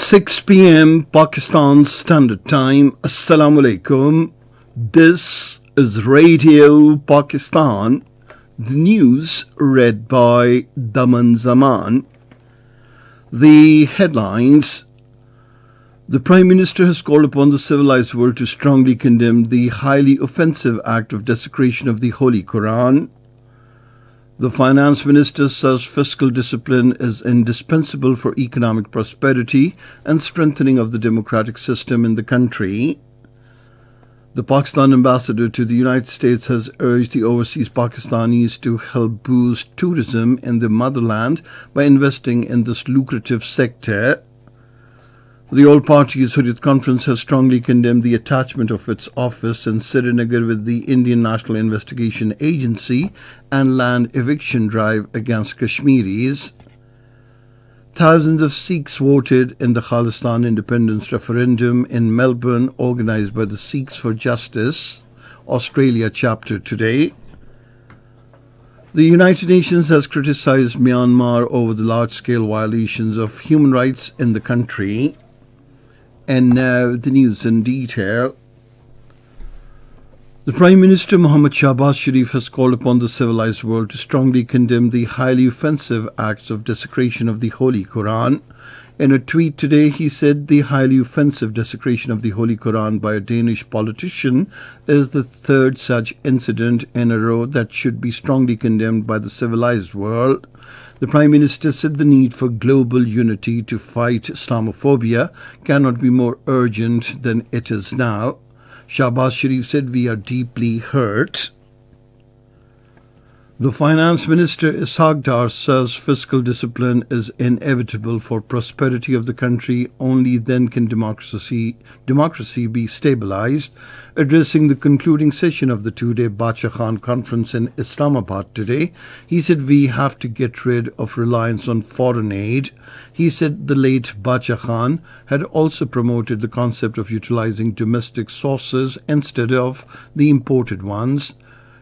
6 p.m. Pakistan Standard Time. Assalamu alaikum. This is Radio Pakistan. The news read by Daman Zaman. The headlines. The Prime Minister has called upon the civilized world to strongly condemn the highly offensive act of desecration of the Holy Quran. The Finance Minister says fiscal discipline is indispensable for economic prosperity and strengthening of the democratic system in the country. The Pakistan ambassador to the United States has urged the overseas Pakistanis to help boost tourism in the motherland by investing in this lucrative sector. The All Parties Hurriyat Conference has strongly condemned the attachment of its office in Srinagar with the Indian National Investigation Agency and land eviction drive against Kashmiris. Thousands of Sikhs voted in the Khalistan independence referendum in Melbourne, organised by the Sikhs for Justice, Australia chapter today. The United Nations has criticised Myanmar over the large-scale violations of human rights in the country. And now the news in detail. The Prime Minister Muhammad Shahbaz Sharif has called upon the civilized world to strongly condemn the highly offensive acts of desecration of the Holy Quran. In a tweet today, he said the highly offensive desecration of the Holy Quran by a Danish politician is the third such incident in a row that should be strongly condemned by the civilized world. The Prime Minister said the need for global unity to fight Islamophobia cannot be more urgent than it is now. Shahbaz Sharif said, "We are deeply hurt." The Finance Minister Ishaq Dar says fiscal discipline is inevitable for prosperity of the country. Only then can democracy be stabilized. Addressing the concluding session of the two-day Bacha Khan conference in Islamabad today, he said we have to get rid of reliance on foreign aid. He said the late Bacha Khan had also promoted the concept of utilizing domestic sources instead of the imported ones.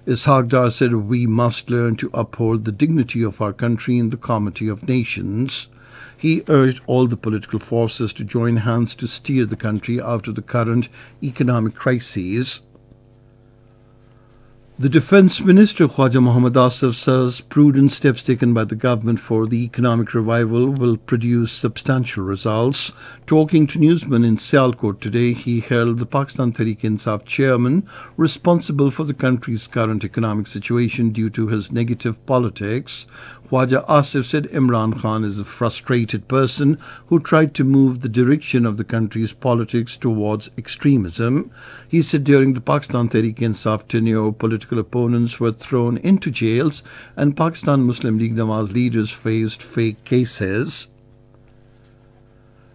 Ishaq Dar said we must learn to uphold the dignity of our country in the comity of nations. He urged all the political forces to join hands to steer the country out of the current economic crises. The Defence Minister Khwaja Mohammad Asif says prudent steps taken by the government for the economic revival will produce substantial results. Talking to newsmen in Sialkot today, he held the Pakistan Tehreek-e-Insaf chairman responsible for the country's current economic situation due to his negative politics. Khwaja Asif said Imran Khan is a frustrated person who tried to move the direction of the country's politics towards extremism. He said during the Pakistan Tehreek-e-Insaf tenure, political opponents were thrown into jails and Pakistan Muslim League Nawaz leaders faced fake cases.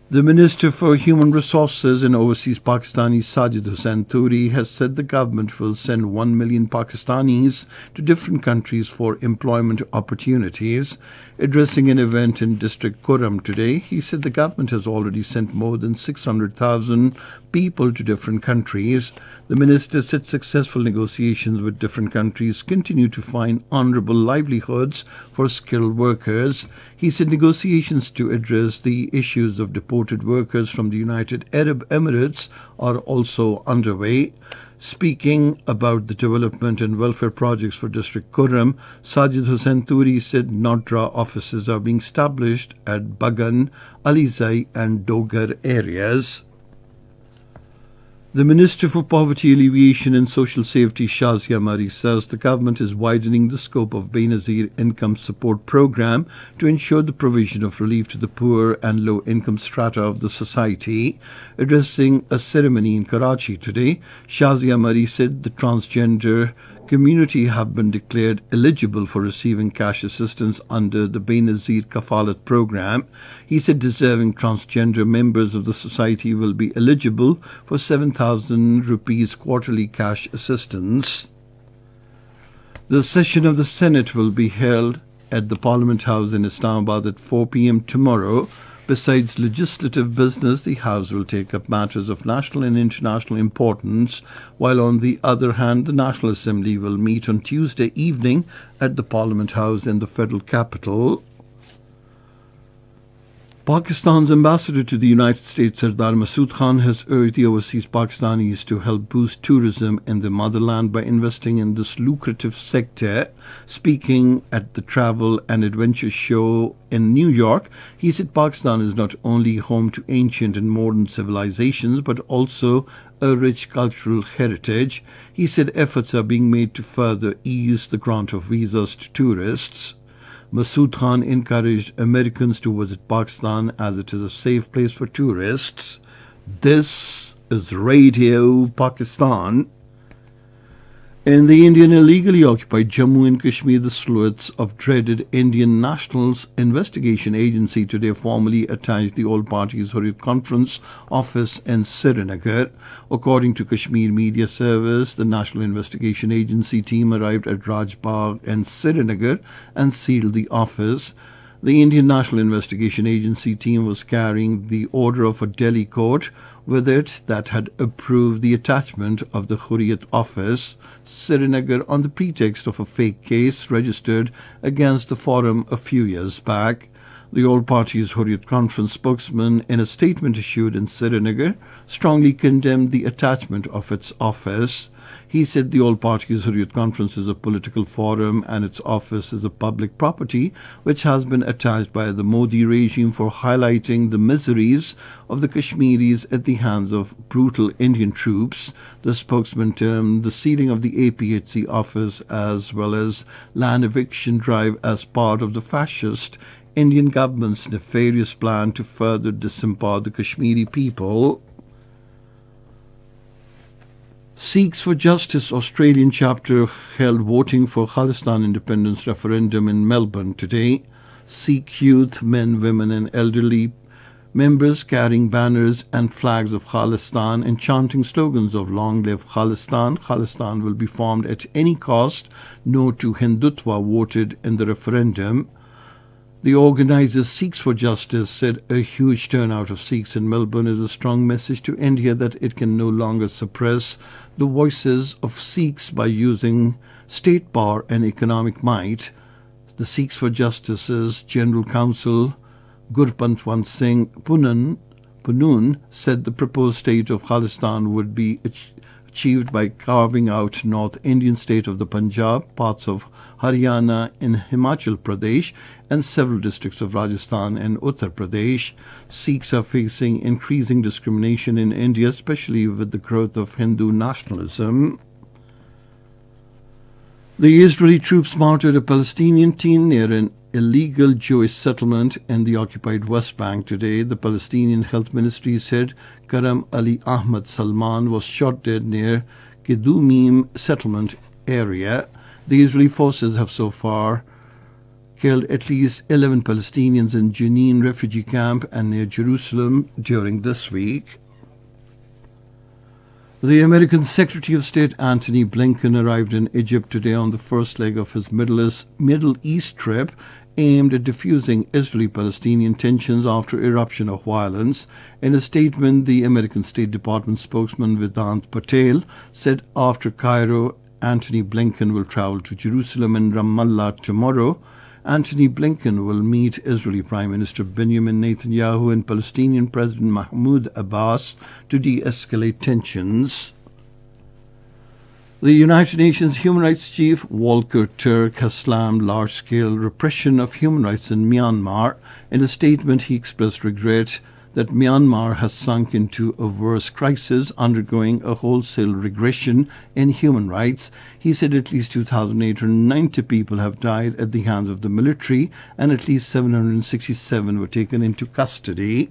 The Minister for Human Resources and Overseas Pakistanis Sajid Hussain Turi has said the government will send 1 million Pakistanis to different countries for employment opportunities. Addressing an event in District Kurram today, he said the government has already sent more than 600,000 people to different countries. The minister said successful negotiations with different countries continue to find honourable livelihoods for skilled workers. He said negotiations to address the issues of deported workers from the United Arab Emirates are also underway. Speaking about the development and welfare projects for District Kurram, Sajid Hussain Turi said Nodra offices are being established at Bagan, Alizai and Dogar areas. The Minister for Poverty Alleviation and Social Safety Shazia Mari says the government is widening the scope of Benazir Income Support Programme to ensure the provision of relief to the poor and low-income strata of the society. Addressing a ceremony in Karachi today, Shazia Mari said the transgender community have been declared eligible for receiving cash assistance under the Benazir Kafalat program. He said deserving transgender members of the society will be eligible for 7,000 rupees quarterly cash assistance. The session of the Senate will be held at the Parliament House in Islamabad at 4 p.m. tomorrow. Besides legislative business, the House will take up matters of national and international importance, while on the other hand, the National Assembly will meet on Tuesday evening at the Parliament House in the Federal Capital. Pakistan's ambassador to the United States, Sardar Masood Khan, has urged the overseas Pakistanis to help boost tourism in the motherland by investing in this lucrative sector. Speaking at the Travel and Adventure Show in New York, he said Pakistan is not only home to ancient and modern civilizations but also a rich cultural heritage. He said efforts are being made to further ease the grant of visas to tourists. Masood Khan encouraged Americans to visit Pakistan as it is a safe place for tourists. This is Radio Pakistan. In the Indian illegally occupied Jammu and Kashmir, the sleuths of dreaded Indian National Investigation Agency today formally attacked the All Parties Hurriyat Conference office in Srinagar. According to Kashmir Media Service, the National Investigation Agency team arrived at Rajbagh in Srinagar and sealed the office. The Indian National Investigation Agency team was carrying the order of a Delhi court with it that had approved the attachment of the Hurriyat office, Srinagar, on the pretext of a fake case registered against the forum a few years back. The All Parties Hurriyat Conference spokesman, in a statement issued in Srinagar, strongly condemned the attachment of its office. He said the All Parties Hurriyat Conference is a political forum and its office is a public property which has been attached by the Modi regime for highlighting the miseries of the Kashmiris at the hands of brutal Indian troops. The spokesman termed the sealing of the APHC office as well as land eviction drive as part of the fascist Indian government's nefarious plan to further disempower the Kashmiri people. Sikhs for Justice Australian chapter held voting for Khalistan independence referendum in Melbourne today. Sikh youth, men, women and elderly members carrying banners and flags of Khalistan and chanting slogans of "Long live Khalistan, Khalistan will be formed at any cost, no to Hindutva" voted in the referendum. The organisers, Sikhs for Justice, said a huge turnout of Sikhs in Melbourne is a strong message to India that it can no longer suppress the voices of Sikhs by using state power and economic might. The Sikhs for Justice's General Counsel Gurpantwant Singh Punun said the proposed state of Khalistan would be achieved by carving out North Indian state of the Punjab, parts of Haryana and Himachal Pradesh, and several districts of Rajasthan and Uttar Pradesh. Sikhs are facing increasing discrimination in India, especially with the growth of Hindu nationalism. The Israeli troops martyred a Palestinian teen near an illegal Jewish settlement in the occupied West Bank today. The Palestinian Health Ministry said Karam Ali Ahmad Salman was shot dead near Kedumim settlement area. The Israeli forces have so far killed at least 11 Palestinians in Jenin refugee camp and near Jerusalem during this week. The American Secretary of State Antony Blinken arrived in Egypt today on the first leg of his Middle East trip aimed at diffusing Israeli-Palestinian tensions after eruption of violence. In a statement, the American State Department spokesman Vedant Patel said after Cairo, Antony Blinken will travel to Jerusalem and Ramallah tomorrow. Antony Blinken will meet Israeli Prime Minister Benjamin Netanyahu and Palestinian President Mahmoud Abbas to de-escalate tensions. The United Nations Human Rights Chief Volker Turk has slammed large-scale repression of human rights in Myanmar. In a statement, he expressed regret that Myanmar has sunk into a worse crisis, undergoing a wholesale regression in human rights. He said at least 2,890 people have died at the hands of the military and at least 767 were taken into custody.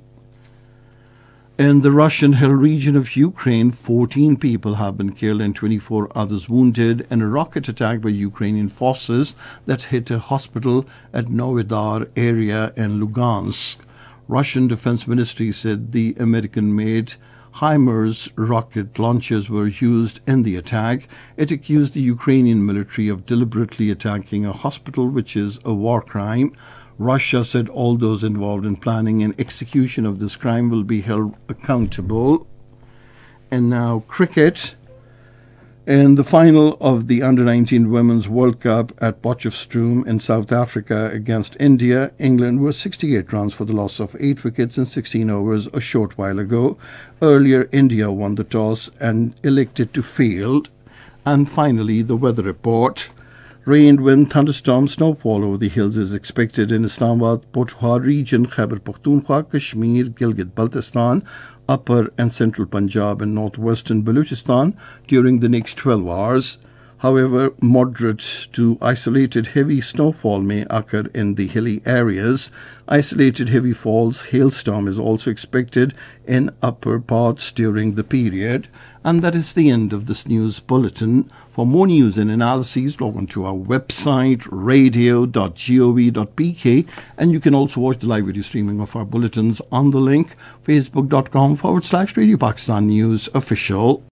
In the Russian-held region of Ukraine, 14 people have been killed and 24 others wounded in a rocket attack by Ukrainian forces that hit a hospital at Novodar area in Lugansk. Russian Defense Ministry said the American-made HIMARS rocket launchers were used in the attack. It accused the Ukrainian military of deliberately attacking a hospital, which is a war crime. Russia said all those involved in planning and execution of this crime will be held accountable. And now cricket. In the final of the Under-19 Women's World Cup at Potchefstroom in South Africa against India, England were 68 runs for the loss of 8 wickets in 16 overs a short while ago. Earlier, India won the toss and elected to field. And finally, the weather report. Rain, wind, thunderstorms, snowfall over the hills is expected in Islamabad, Pokhara region, Khyber Pakhtunkhwa, Kashmir, Gilgit-Baltistan, Upper and Central Punjab and northwestern Baluchistan during the next 12 hours. However, moderate to isolated heavy snowfall may occur in the hilly areas. Isolated heavy falls, hailstorm is also expected in upper parts during the period. And that is the end of this news bulletin. For more news and analyses, log on to our website, radio.gov.pk, and you can also watch the live video streaming of our bulletins on the link facebook.com/Radio Pakistan News Official.